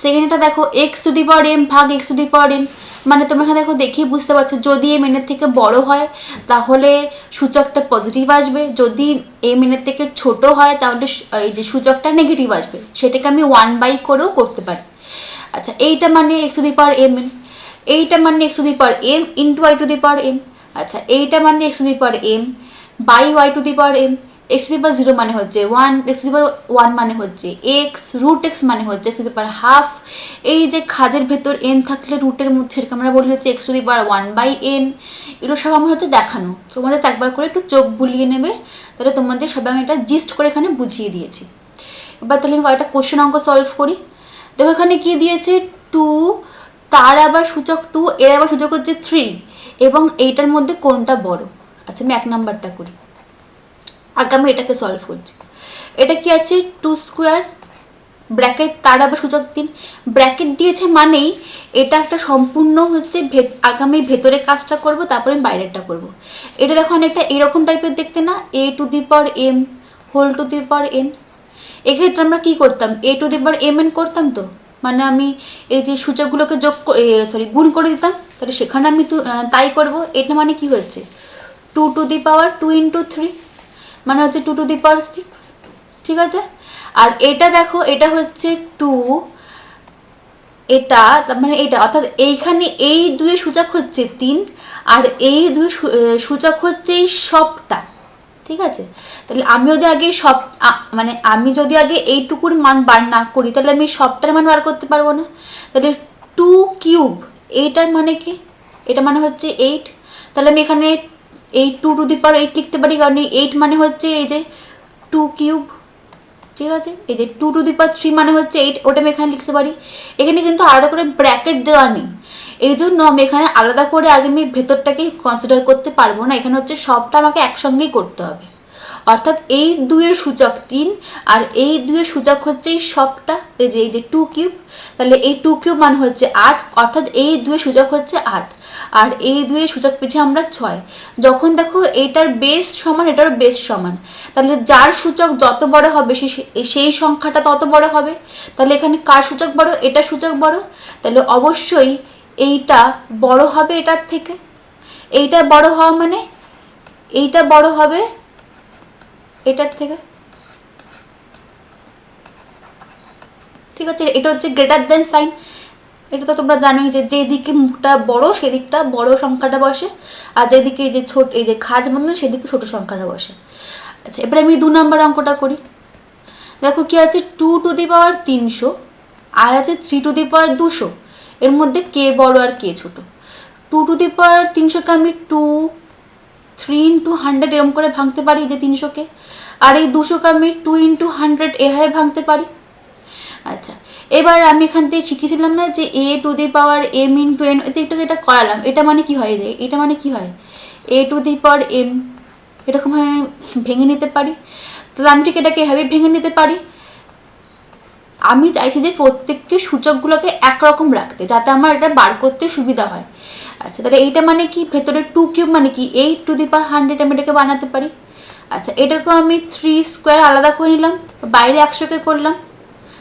সেকেন্ডটা দেখো x to the power m ভাগ x to the power n, মানে তোমরা এখানে দেখো দেখেই বুঝতে পারছো যদি এম এনের থেকে বড় হয় তাহলে সূচকটা পজিটিভ আসবে, যদি এম এনের থেকে ছোট হয় তাহলে এই যে সূচকটা নেগেটিভ আসবে। সেটাকে আমি 1/, করেও করতে পারি। আচ্ছা এইটা মানে x to the power m n, এইটা মানে x to the power M into Y to the power m. আচ্ছা এইটা মানে x to the power M by Y to the power m. X to the power 0 মানে হচ্ছে 1, x to the পাওয়ার 1 মানে হচ্ছে x, root x মানে হচ্ছে x to the power half. এই যে খাজের ভেতর এন থাকলে রুটের মধ্যে সেটাকে আমরা বলি হচ্ছে x to the power 1/n। এগুলো সব আমার হচ্ছে দেখানো, তোমাদের একবার করে একটু চোখ বুলিয়ে নেবে, তাহলে তোমাদের সবাই আমি একটা জিস্ট করে এখানে বুঝিয়ে দিয়েছি। এবার তাহলে আমি কয়েকটা কোশ্চেন অঙ্ক সলভ করি। দেখো এখানে কি দিয়েছে, 2, তার আবার সূচক 2, এর আবার সূচক হচ্ছে 3 এবং এইটার মধ্যে কোনটা বড়। আচ্ছা আমি 1 নাম্বারটা করি, আগে আমি এটাকে সলভ করছি। এটা কি আছে 2 স্কোয়ার ব্র্যাকেট তার আবার সূচক 3, ব্র্যাকেট দিয়েছে মানেই এটা একটা সম্পূর্ণ হচ্ছে আগে আমি ভেতরে কাজটা করব তারপরে আমি বাইরেরটা করব। এটা দেখো অনেকটা এরকম টাইপের দেখতে না, a to the power m whole to the power n. এক্ষেত্রে আমরা কি করতাম, a to the power m n করতাম, তো মানে আমি এই যে সূচকগুলোকে গুণ করে দিতাম, তাহলে সেখানে আমি তাই করব। এটা মানে কি হচ্ছে 2 টু দি পাওয়ার 2 ইন্টু 3 মানে হচ্ছে 2 টু দি পাওয়ার 6, ঠিক আছে। আর এটা দেখো এটা হচ্ছে 2, এটা মানে এটা অর্থাৎ এইখানে এই দুই সূচক হচ্ছে 3 আর এই দুই সূচক হচ্ছে এই সবটা, ঠিক আছে। তাহলে আমি যদি আগে সব মানে আমি যদি আগে এইটুকুর মান বার না করি তাহলে আমি সবটার মান বার করতে পারবো না। তাহলে 2 কিউব এইটার মানে কি, এটা মানে হচ্ছে 8, তাহলে আমি এখানে এই 2 টু দি পাওয়ার 8 লিখতে পারি, কারণ এই 8 মানে হচ্ছে এই যে 2 কিউব, ঠিক আছে। এই যে 2 টু দি পাওয়ার 3 মানে হচ্ছে 8, ওটা আমি এখানে লিখতে পারি। এখানে কিন্তু আলাদা করে ব্র্যাকেট দেওয়া নেই, এই জন্য আমি এখানে আলাদা করে আগে আমি ভেতরটাকে কনসিডার করতে পারবো না। এখানে হচ্ছে সবটা আমাকে একসঙ্গেই করতে হবে, অর্থাৎ এই দুইয়ের সূচক 3 আর এই দুইয়ের সূচক হচ্ছে এই সবটা, এই যে 2 কিউব, তাহলে এই 2 কিউব মানে হচ্ছে 8, অর্থাৎ এই দুইয়ের সূচক হচ্ছে 8 আর এই দুইয়ের সূচক পিছিয়ে আমরা 6। যখন দেখো এইটার বেস সমান এটার বেস সমান, তাহলে যার সূচক যত বড় হবে সেই সংখ্যাটা তত বড় হবে। তাহলে এখানে কার সূচক বড়, এটা সূচক বড়, তাহলে অবশ্যই এইটা বড় হবে এটার থেকে। এইটা বড় হওয়া মানে এইটা বড় হবে এটার থেকে, ঠিক আছে। এটা হচ্ছে গ্রেটার দেন সাইন, এটা তো তোমরা জানোই যে যেদিকে মুখটা বড় সেদিকটা বড় সংখ্যাটা বসে, আর যেদিকে এই যে ছোট এই যে খাজ বন্ধ সেদিকে ছোট সংখ্যাটা বসে। আচ্ছা এবারে আমি 2 নম্বর অঙ্কটা করি। দেখো কি আছে 2 টু দি পাওয়ার 300 আর আছে 3 টু দি পাওয়ার 200, এর মধ্যে কে বড় আর কে ছোট। 2 টু দি পাওয়ার 300কে আমি 2, 3 ইন্টু 100 এরকম করে ভাঙতে পারি যে 300কে, আর এই 200কে আমি 2 ইন্টু 100 এভাবে ভাঙতে পারি। আচ্ছা এবার আমি এখান থেকে শিখেছিলাম না যে a to the power M into n, এটা করালাম, এটা মানে কি হয়, এটা মানে কি হয় এ টু দি পাওয়ার এম, এরকমভাবে আমি ভেঙে নিতে পারি। তাহলে আমি ঠিক এটাকে এভাবে ভেঙে নিতে পারি। আমি চাইছি যে প্রত্যেককে সূচকগুলোকে একরকম রাখতে যাতে আমার এটা বার করতে সুবিধা হয়। আচ্ছা তাহলে এইটা মানে কি, ভেতরে 2 কিউব মানে কি 8 টু দি পাওয়ার 100 আমি এটাকে বানাতে পারি। আচ্ছা এটাকেও আমি 3 স্কোয়ার আলাদা করে নিলাম, বাইরে 100কে করলাম।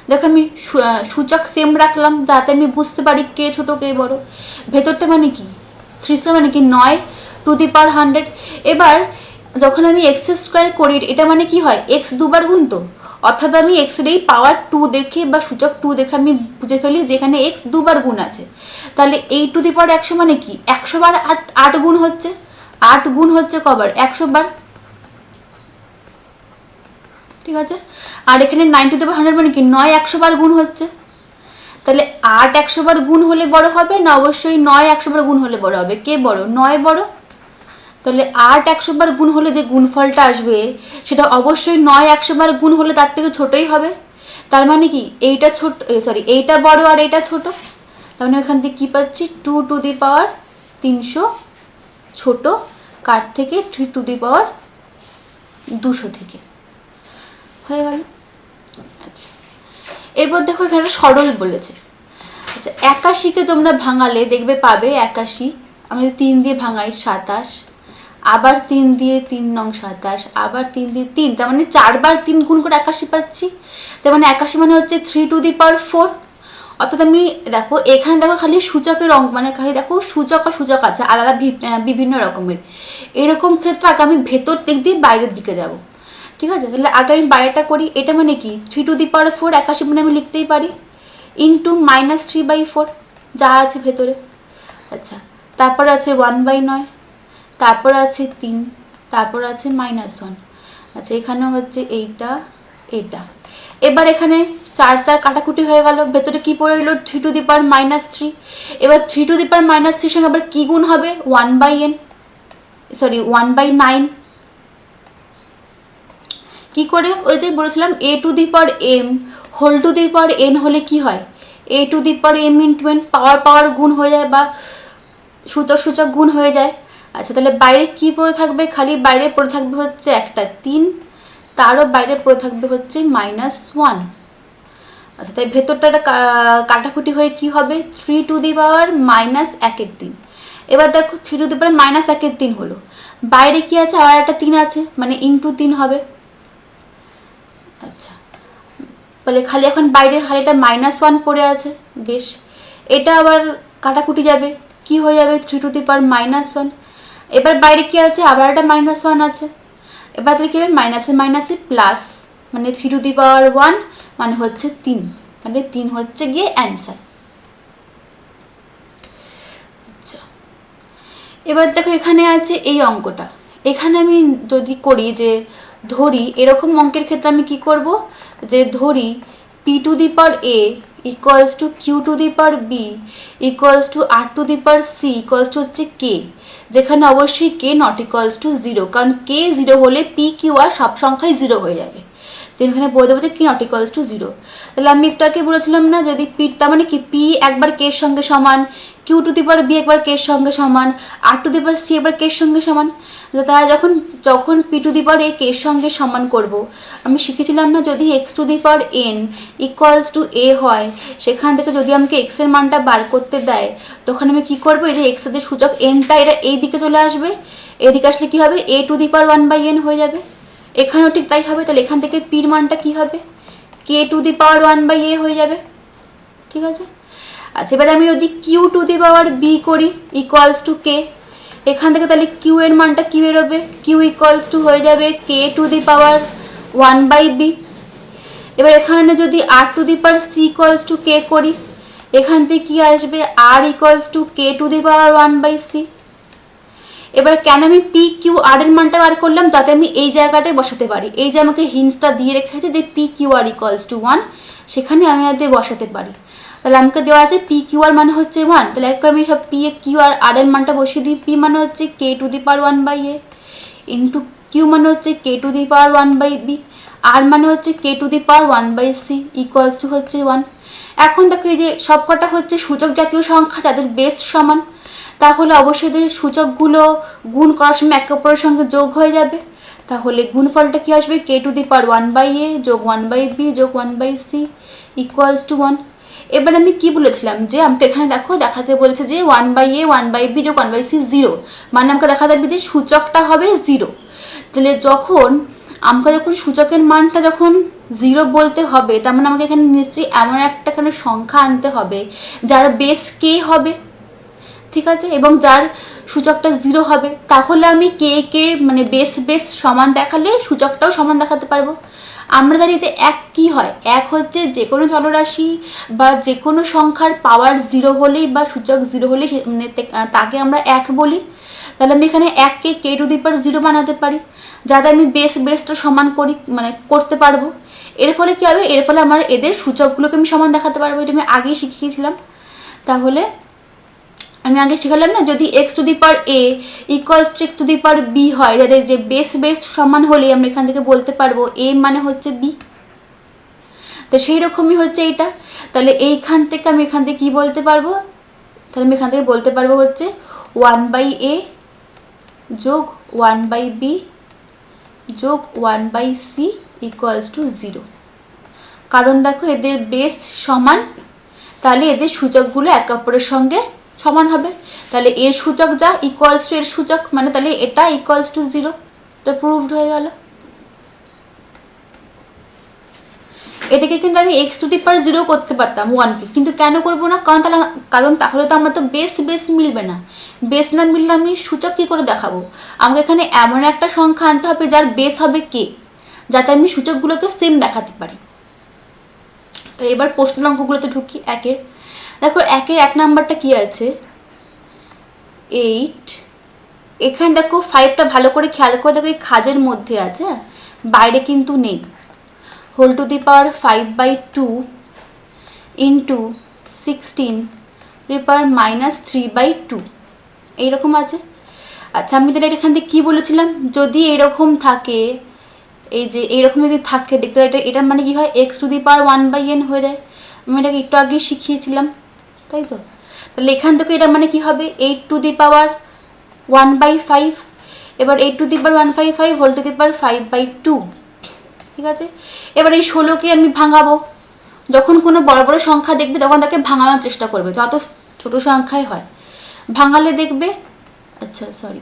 দেখো আমি সূচক সেম রাখলাম যাতে আমি বুঝতে পারি কে ছোট কে বড়। ভেতরটা মানে কি 3 স্কোয়ার মানে কি 9 টু দি পাওয়ার 100। এবার যখন আমি এক্স স্কোয়ার করি এটা মানে কি হয় এক্স দুবার গুণ, তো অর্থাৎ আমি এক্স এর এই পাওয়ার 2 দেখে বা সূচক 2 দেখে আমি বুঝে ফেলি যেখানে এক্স দুবার গুণ আছে। তাহলে এই টু দি পাওয়ার 100 মানে কি 100 বার 8 গুণ হচ্ছে, 8 গুণ হচ্ছে কবার 100 বার, ঠিক আছে। আর এখানে 9 টু দি পাওয়ার 100 মানে কি 9 100 বার গুণ হচ্ছে। তাহলে 8 100 বার গুণ হলে বড় হবে না অবশ্যই 9 100 বার গুণ হলে বড় হবে, কে বড় 9 বড়। তাহলে 8 100 বার গুণ হলে যে গুণফলটা আসবে সেটা অবশ্যই 9 100 বার গুণ হলে তার থেকে ছোটই হবে। তার মানে কি এইটা ছোট, সরি এইটা বড় আর এইটা ছোট। তার মানে এখান থেকে কী পাচ্ছি 2 টু দি পাওয়ার 300 ছোট কার থেকে 3 টু দি পাওয়ার 200 থেকে, হয়ে গেল। আচ্ছা এরপর দেখো এখানে সরল বলেছে। আচ্ছা 81কে তোমরা ভাঙালে দেখবে পাবে 81, আমি 3 দিয়ে ভাঙাই 27, আবার 3 দিয়ে 3 নং 27, আবার 3 দিয়ে 3, তার মানে 4 বার 3 গুণ করে 81 পাচ্ছি। তার মানে 81 মানে হচ্ছে 3 টু দি পাওয়ার 4। অর্থাৎ আমি দেখো এখানে দেখো খালি সূচকের অঙ্ক, মানে খালি দেখো সূচক আর সূচক আছে আলাদা বিভিন্ন রকমের, এরকম ক্ষেত্রে আগে আমি ভেতর দিক দিয়ে বাইরের দিকে যাব, ঠিক আছে। তাহলে আগে আমি বাইরেটা করি, এটা মানে কি 3 টু দি পাওয়ার 4 81 মানে আমি লিখতেই পারি ইন্টু -3/4 যা আছে ভেতরে। আচ্ছা তারপর আছে 1/9, তারপর আছে 3, তারপর আছে -1। আচ্ছা এখানে হচ্ছে এইটা এটা। এবার এখানে 4 4 কাটাকুটি হয়ে গেল, ভেতরে কি পড়ে গেল 3 টু দি পাওয়ার -3। এবার 3 টু দি পাওয়ার -3 সঙ্গে আবার কি গুণ হবে 1/n, সরি 1/9। কি করে ওই যে বলেছিলাম a to the power m whole to the power n হলে কি হয় a to the power m into n, power power গুণ হয়ে যায় বা সূচক সূচক গুণ হয়ে যায়। আচ্ছা তাহলে বাইরে কি পড়ে থাকবে, খালি বাইরে পড়ে থাকবে হচ্ছে একটা 3, তারও বাইরে পড়ে থাকবে হচ্ছে -1। আচ্ছা তাই ভেতরটা কাটাকুটি হয়ে কি হবে 3 টু দি পাওয়ার -1/3। এবার দেখো 3 টু দি পাওয়ার -1/3 হলো, বাইরে কি আছে আবার একটা 3 আছে মানে ইন্টু 3 হবে। আচ্ছা বলে খালি এখন বাইরে হারিটা -1 পড়ে আছে, বেশ এটা আবার কাটাকুটি যাবে, কি হয়ে যাবে 3 টু দি পাওয়ার -1। এবার বাইরে কি আছে আবার একটা -1 আছে, এবার তাহলে কী হবে মাইনাসে মাইনাসে প্লাস, মানে 3 টু দি পাওয়ার 1 মানে হচ্ছে 3, তাহলে 3 হচ্ছে গিয়ে অ্যান্সার। আচ্ছা এবার দেখো এখানে আছে এই অঙ্কটা, এখানে আমি যদি করি যে ধরি এরকম অঙ্কের ক্ষেত্রে আমি কি করব যে ধরি p two the power a equals to q two the power b equals to r two the power c equals to হচ্ছে k, যেখানে অবশ্যই k নট ইকুয়ালস টু 0, কারণ k 0 হলে p q r সব সংখ্যাই 0 হয়ে যাবে। তো এখানে বলে দেবো যে কি নট ইকুয়ালস টু 0। তাহলে আমি একটু আগে বলেছিলাম না যদি p, তার মানে কি p একবার k এর সঙ্গে সমান, q two the power b একবার k এর সঙ্গে সমান, r two the power c একবার k এর সঙ্গে সমান। তাই যখন p two the power a k এর সঙ্গে সমান করব, আমি শিখেছিলাম না যদি x two the power n equals to a হয়, সেখান থেকে যদি আমাকে x এর মানটা বার করতে দেয় তখন আমি কি করব এই যে x এর যে সূচক nটা এটা এই দিকে চলে আসবে, এদিকে আসলে কি হবে a to the power 1/n হয়ে যাবে। এখানেও ঠিক তাই হবে, তাহলে এখান থেকে পির মানটা কি হবে k two the power 1/a হয়ে যাবে, ঠিক আছে। আচ্ছা এবার আমি যদি q two the power b করি ইকুয়ালস টু k, এখান থেকে তাহলে q এর মানটা কি বেরোবে q ইকুয়ালস টু হয়ে যাবে k two the power 1/b। এবার এখানে যদি r two the power c equals to k করি, এখান থেকে কি আসবে r equals to k two the power 1/c। এবার কেন আমি পি কিউ আর এর মানটা বার করলাম, যাতে আমি এই জায়গাটায় বসাতে পারি, এই যে আমাকে হিন্টসটা দিয়ে রেখেছে যে P Q R equals to 1, সেখানে আমি আর দিয়ে বসাতে পারি। তাহলে আমাকে দেওয়া আছে পি কিউ আর মানে হচ্ছে 1, তাহলে একবার আমি সব পি কিউ আর এর মানটা বসিয়ে দিই। পি মানে হচ্ছে k to the power 1/a into q মানে হচ্ছে k to the power 1/b, আর মানে হচ্ছে k to the power 1/c equals to হচ্ছে 1। এখন দেখো এই যে সবকটা হচ্ছে সূচক জাতীয় সংখ্যা যাদের বেস সমান, তাহলে অবশ্যই এদের সূচকগুলো গুণ করার সময় একে অপরের সঙ্গে যোগ হয়ে যাবে, তাহলে গুণফলটা কি আসবে কে টু দি পাওয়ার 1/a যোগ 1/b যোগ 1/c ইকুয়ালস টু 1। এবার আমি কি বলেছিলাম যে আমাকে এখানে দেখো দেখাতে বলছে যে 1/a 1/b যোগ 1/c 0, মানে আমাকে দেখা যাবে যে সূচকটা হবে 0। তাহলে যখন সূচকের মানটা যখন 0 বলতে হবে, তার মানে আমাকে এখানে নিশ্চয়ই এমন একটা সংখ্যা আনতে হবে যার বেস কে হবে। ঠিক আছে, এবং যার সূচকটা 0 হবে, তাহলে আমি কে কে মানে বেস সমান দেখালে সূচকটাও সমান দেখাতে পারবো। আমরা জানি যে এক কি হয়, এক হচ্ছে যে কোনো চলরাশি বা যে কোনো সংখ্যার পাওয়ার 0 হলেই বা সূচক 0 হলেই মানে তাকে আমরা এক বলি। তাহলে আমি এখানে এককে k⁻0 বানাতে পারি, যাতে আমি বেসটা সমান করি মানে করতে পারবো। এর ফলে কী হবে, এর ফলে আমার এদের সূচকগুলোকে আমি সমান দেখাতে পারবো। এটা আমি আগেই শিখিয়েছিলাম। তাহলে আমি আগে শিখালাম না, যদি x⁴ ইকুয়ালস টু x⁴b হয়, যাদের যে বেস সমান হলেই আমরা এখান থেকে বলতে পারবো a মানে হচ্ছে b। তো সেই রকমই হচ্ছে এইটা। তাহলে এইখান থেকে আমি এখান থেকে কী বলতে পারবো, তাহলে আমি এখান থেকে বলতে পারবো হচ্ছে 1/a যোগ 1/b যোগ 1/c ইকুয়ালস টু 0। কারণ দেখো এদের বেস সমান, তাহলে এদের সূচকগুলো একে অপরের সঙ্গে সমান হবে। তাহলে এর সূচক যা ইকুয়ালস টু এর সূচক, মানে তাহলে এটা ইকুয়ালস টু 0। এটা প্রুভড হয়ে গেল। এটাকে কিন্তু আমি x⁴0 করতে পারতাম 1কে, কিন্তু কেন করবো না, কারণ তাহলে তো আমার তো বেস মিলবে না। বেস না মিললে আমি সূচক কী করে দেখাবো। আমাকে এখানে এমন একটা সংখ্যা আনতে হবে যার বেস হবে কে, যাতে আমি সূচকগুলোকে সেম দেখাতে পারি। তো এবার প্রশ্ন অঙ্কগুলোতে ঢুকি। দেখো 1 নাম্বারটা কি আছে, 8। এখানে দেখো 5টা ভালো করে খেয়াল করে দেখো, এই খাজের মধ্যে আছে, বাইরে কিন্তু নেই। Whole to the power 5/2 into 16⁻³ এইরকম আছে। আচ্ছা, আমি তাহলে এখান থেকে কী বলেছিলাম, যদি এরকম থাকে, এই যে এইরকম যদি থাকে দেখতে, এটার মানে কি হয়, x⁴1/n হয়ে যায়। আমি এটাকে একটু আগেই শিখিয়েছিলাম, তাই তো। তাহলে এখান থেকে এটা মানে কি হবে, 8⁻1/5। এবার 8⁻1/5 হোল টু দি পাওয়ার 5/2, ঠিক আছে। এবার এই 16কে আমি ভাঙাবো। যখন কোনো বড় বড় সংখ্যা দেখবে তখন তাকে ভাঙানোর চেষ্টা করবে, যত ছোট সংখ্যাই হয়। ভাঙালে দেখবে, আচ্ছা সরি,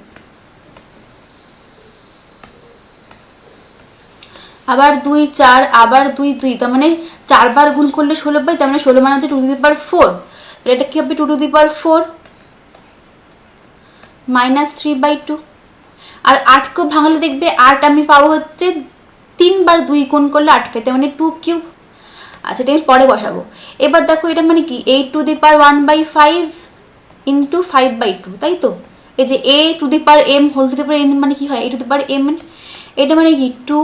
আবার 2 4 আবার 2 2, তার মানে 4 বার গুণ করলে 16 পাই, তার মানে 16 মানে হচ্ছে 2⁴। তাহলে এটা কি হবে, 2⁴ -3/2। আর 8কেও ভাঙালে দেখবে 8 আমি পাবো হচ্ছে 3 বার 2 গুণ করলে 8 পেতে, মানে 2³ আচ্ছা, এটা আমি পরে বসাবো। এবার দেখো এটা মানে কি, 8⁻1/5 ইন্টু 5/2, তাই তো। এই যে a⁻m whole to the power n মানে কি হয়, a⁻m, এটা মানে কি 2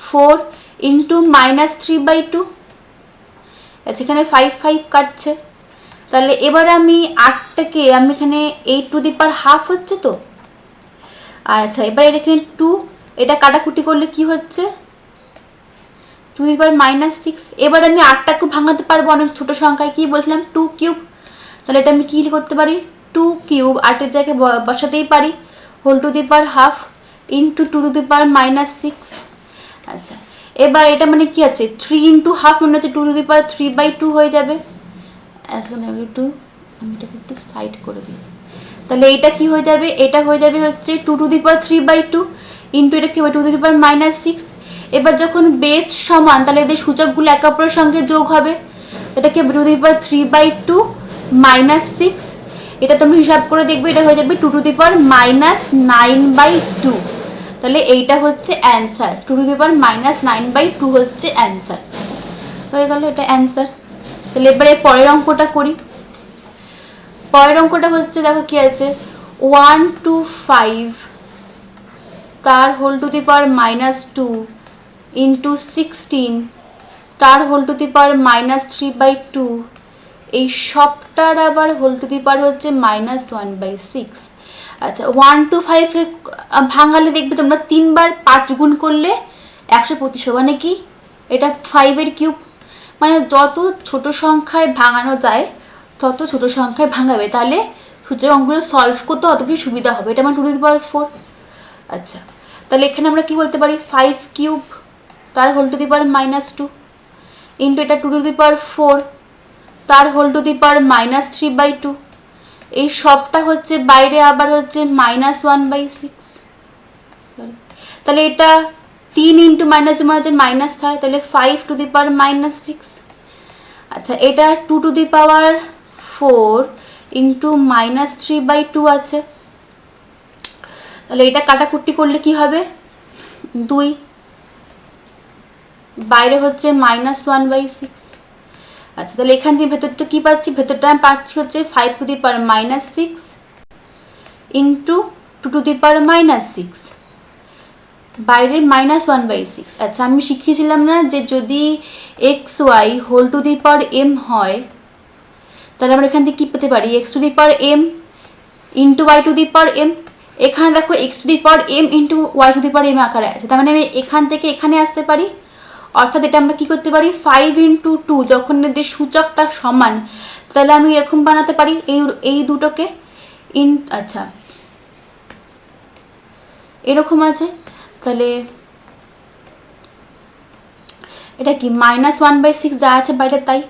4 ইন্টু -3/2। আচ্ছা, এখানে 5 5 কাটছে। তাহলে এবারে আমি 8টাকে আমি এখানে 8⁻½ হচ্ছে তো। আচ্ছা, এবার এখানে 2, এটা কাটাকুটি করলে কি হচ্ছে, 2⁻6। এবার আমি 8টাকে ভাঙাতে পারবো অনেক ছোট সংখ্যায়, কি বলছিলাম, 2³ তাহলে এটা আমি কী করতে পারি, 2³ 8এর জায়গায় বসাতেই পারি, whole to the power ½ into 2⁻6। আচ্ছা, এবার এটা মানে কি আছে, 3 ইন্টু ½ মানে হচ্ছে 2⁻3/2 হয়ে যাবে। এখন আমি এটাকে একটু সাইড করে দিই। তাহলে এটা কি হয়ে যাবে, এটা হয়ে যাবে হচ্ছে 2⁻3/2 ইন্টু এটা কি হবে 2⁻6। এবার যখন বেস সমান, তাহলে এদের সূচকগুলো একে অপরের সঙ্গে যোগ হবে। এটা কি হবে 2⁻3/2 -6। এটা তোমরা হিসাব করে দেখবে, এটা হয়ে যাবে 2⁻9/2। তাহলে এইটা হচ্ছে অ্যান্সার, 2⁻9/2 হচ্ছে অ্যান্সার হয়ে গেল, এটা অ্যান্সার। তাহলে এবারে পরের অঙ্কটা করি। পরের অঙ্কটা হচ্ছে, দেখো কি আছে, 1 to 5 তার whole to the power -2 into 16 তার হোল টু দি পাওয়ার -3/2, এই সবটার আবার হোল টু দি পাওয়ার হচ্ছে -1/6। আচ্ছা, 1 to 5 ভাঙালে দেখবে তোমরা 3 বার 5 গুণ করলে 125, মানে কি, এটা 5-এর কিউব। মানে যত ছোট সংখ্যায় ভাঙানো যায় তত ছোট সংখ্যায় ভাঙাবে, তাহলে সূচক অঙ্কগুলো সলভ করতে অত বেশি সুবিধা হবে। এটা আমার 2⁴। আচ্ছা, তাহলে এখানে আমরা কি বলতে পারি, 5³ তার whole to the power -2 into এটা 2⁴ তার হোল টু দি পাওয়ার -3/2, এই সবটা হচ্ছে বাইরে আবার হচ্ছে -1/6। সরি, তাহলে এটা 3 ইন্টু -1 হচ্ছে মাইনাস হয়, তাহলে 5 টু দি পাওয়ার -6। আচ্ছা, এটা 2 টু দি পাওয়ার 4 ইন্টু -3/2 আছে। তাহলে এটা কাটাকুটি করলে কি হবে 2, বাইরে হচ্ছে -1/6। আচ্ছা তাহলে এখান থেকে ভেতরটা কি পাচ্ছি, ভেতরটা আমি পাচ্ছি হচ্ছে 5 to the power -6 into 2 to the power -6, বাইরের -1/6। আচ্ছা আমি শিখিয়েছিলাম না যে যদি xy whole to the power m হয় তাহলে আমরা এখান থেকে কী পেতে পারি, x two the power m into y two the power m। এখানে দেখো x two the power m into y two the power m আকারে আছে, তার মানে আমি এখান থেকে এখানে আসতে পারি। অর্থাৎ এটা আমরা কী করতে পারি 5 ইন্টু 2, যখন এদের সূচকটা সমান তাহলে আমি এরকম বানাতে পারি এই দুটোকে আচ্ছা এরকম আছে। তাহলে এটা কি -1/6 যা আছে বাইরে তাই।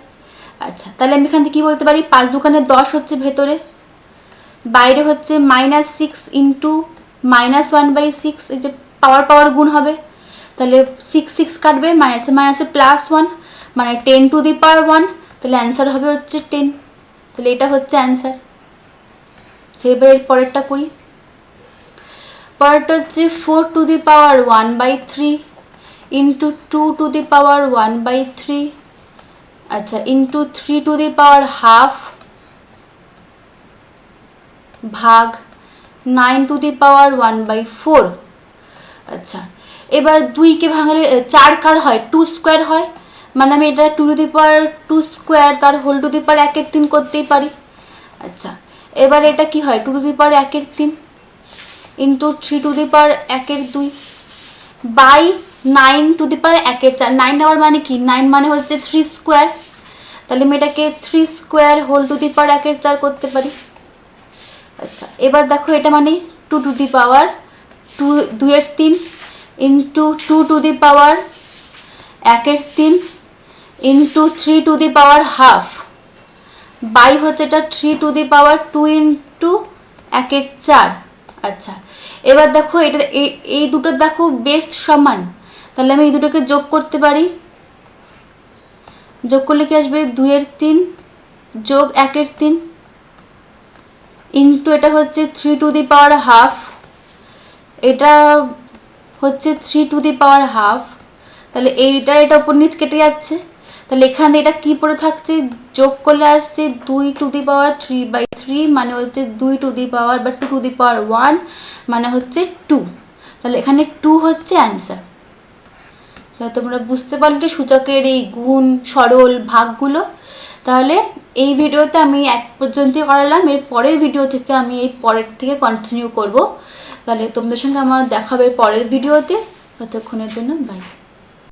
আচ্ছা তাহলে আমি এখান থেকে কী বলতে পারি 5 দুগুণে 10 হচ্ছে ভেতরে, বাইরে হচ্ছে -6 ইন্টু -1/6, এই যে পাওয়ার গুণ হবে, তাহলে 6 6 কাটবে, মাইনাসে মাইনাসে +1 মানে 10 টু দি পাওয়ার 1, তাহলে অ্যান্সার হবে হচ্ছে 10। তাহলে এটা হচ্ছে অ্যান্সার। এবার এর পরেরটা করি। পরেরটা হচ্ছে 4 to the power 1/3 into 2 to the power 1/3, আচ্ছা into 3 to the power half ভাগ 9 টু দি পাওয়ার 1/4। আচ্ছা এবার 2কে ভাঙলে 4 কার হয় 2 স্কোয়ার হয়, মানে আমি এটা 2 টু দি পাওয়ার 2 স্কোয়ার তার হোল টু দি পাওয়ার 1/3 করতেই পারি। আচ্ছা এবার এটা কি হয় 2 to the power 1/3 into 3 to the power 1/2 by 9 to the power 1/4। 9 নেওয়ার মানে কি, 9 মানে হচ্ছে 3 স্কোয়ার, তাহলে আমি এটাকে 3 square whole to the power 1/4 করতে পারি। আচ্ছা এবার দেখো এটা মানে 2 to the power 2/3 into 2 to the power 1/3 into 3 to the power half by হচ্ছে এটা 3 টু দি পাওয়ার 2 ইন্টু 1/4। আচ্ছা এবার দেখো এটা এই দুটো দেখো বেস সমান, তাহলে আমি এই দুটোকে যোগ করতে পারি। যোগ করলে কি আসবে 2/3 যোগ 1/3 ইন্টু এটা হচ্ছে 3 টু দি পাওয়ার হাফ, এটা হচ্ছে 3 টু দি পাওয়ার হাফ, তাহলে এটা উপর নিচ কেটে যাচ্ছে, তাহলে এখানে এটা কি পড়ে থাকছে যোগ করলে আসছে 2 টু দি পাওয়ার 3/3 মানে হচ্ছে 2 টু দি পাওয়ার বা 2 টু দি পাওয়ার 1 মানে হচ্ছে 2, তাহলে এখানে 2 হচ্ছে অ্যান্সার। তাহলে তোমরা বুঝতে পারলে সূচকের এই গুণ সরল ভাগগুলো। তাহলে এই ভিডিওতে আমি এক পর্যন্তই করালাম, এর পরের ভিডিও থেকে আমি এই পরের থেকে কন্টিনিউ করব। তাহলে তোমাদের সঙ্গে আমার দেখাবে পরের ভিডিওতে, ততক্ষণের জন্য বাই।